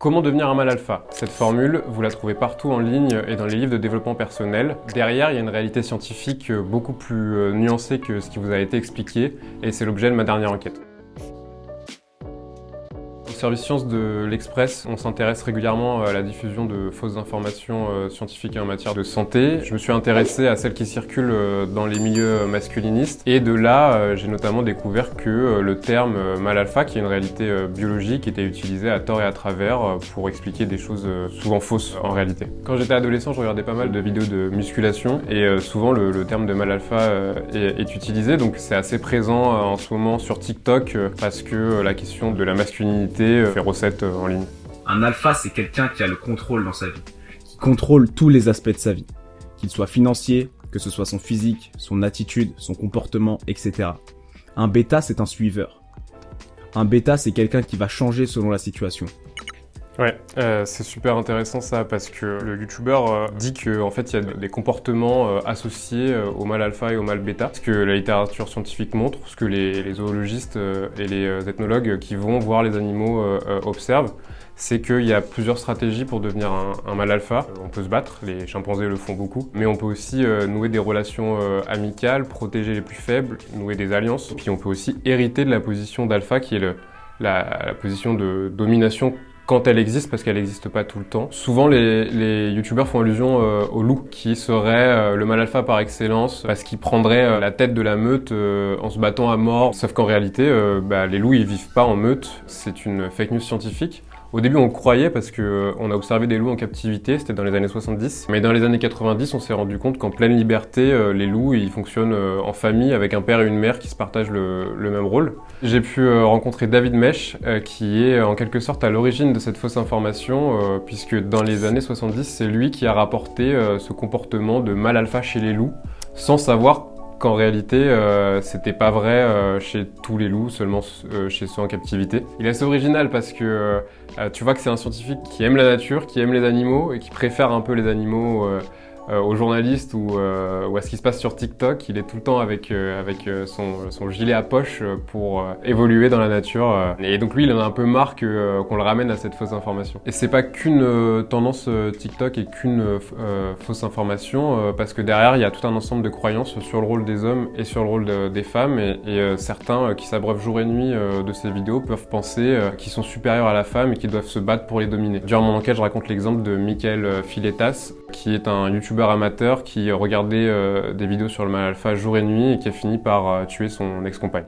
Comment devenir un mâle alpha? Cette formule, vous la trouvez partout en ligne et dans les livres de développement personnel. Derrière, il y a une réalité scientifique beaucoup plus nuancée que ce qui vous a été expliqué, et c'est l'objet de ma dernière enquête. Au service Sciences de l'Express, on s'intéresse régulièrement à la diffusion de fausses informations scientifiques en matière de santé. Je me suis intéressé à celles qui circulent dans les milieux masculinistes, et de là, j'ai notamment découvert que le terme mâle alpha, qui est une réalité biologique, était utilisé à tort et à travers pour expliquer des choses souvent fausses en réalité. Quand j'étais adolescent, je regardais pas mal de vidéos de musculation, et souvent le terme de mâle alpha est utilisé, donc c'est assez présent en ce moment sur TikTok, parce que la question de la masculinité fait recette en ligne. Un alpha, c'est quelqu'un qui a le contrôle dans sa vie, qui contrôle tous les aspects de sa vie, qu'il soit financier, que ce soit son physique, son attitude, son comportement, etc. Un bêta, c'est un suiveur. Un bêta, c'est quelqu'un qui va changer selon la situation. Ouais, c'est super intéressant ça, parce que le youtubeur dit qu'en fait il y a des comportements associés au mâle alpha et au mâle bêta, ce que la littérature scientifique montre, ce que les zoologistes et les ethnologues qui vont voir les animaux observent, c'est qu'il y a plusieurs stratégies pour devenir un mâle alpha. On peut se battre, les chimpanzés le font beaucoup, mais on peut aussi nouer des relations amicales, protéger les plus faibles, nouer des alliances, puis on peut aussi hériter de la position d'alpha qui est la position de domination quand elle existe, parce qu'elle n'existe pas tout le temps. Souvent, les youtubeurs font allusion au loup, qui serait le mâle alpha par excellence, parce qu'il prendrait la tête de la meute en se battant à mort. Sauf qu'en réalité, les loups, ils vivent pas en meute. C'est une fake news scientifique. Au début, on le croyait parce qu'on a observé des loups en captivité, c'était dans les années 70. Mais dans les années 90, on s'est rendu compte qu'en pleine liberté, les loups, ils fonctionnent en famille avec un père et une mère qui se partagent le même rôle. J'ai pu rencontrer David Mech, qui est en quelque sorte à l'origine de cette fausse information, puisque dans les années 70, c'est lui qui a rapporté ce comportement de mâle alpha chez les loups, sans savoir qu'en réalité, c'était pas vrai chez tous les loups, seulement chez ceux en captivité. Il est assez original parce que tu vois que c'est un scientifique qui aime la nature, qui aime les animaux et qui préfère un peu les animaux aux journalistes ou à ce qui se passe sur TikTok. Il est tout le temps avec son gilet à poche pour évoluer dans la nature. Et donc lui, il en a un peu marre qu'on le ramène à cette fausse information. Et c'est pas qu'une tendance TikTok et qu'une fausse information, parce que derrière, il y a tout un ensemble de croyances sur le rôle des hommes et sur le rôle des femmes. Et certains qui s'abreuvent jour et nuit de ces vidéos peuvent penser qu'ils sont supérieurs à la femme et qu'ils doivent se battre pour les dominer. Durant mon enquête, je raconte l'exemple de Michael Filetas, qui est un youtubeur amateur qui regardait des vidéos sur le mâle alpha jour et nuit et qui a fini par tuer son ex-compagne.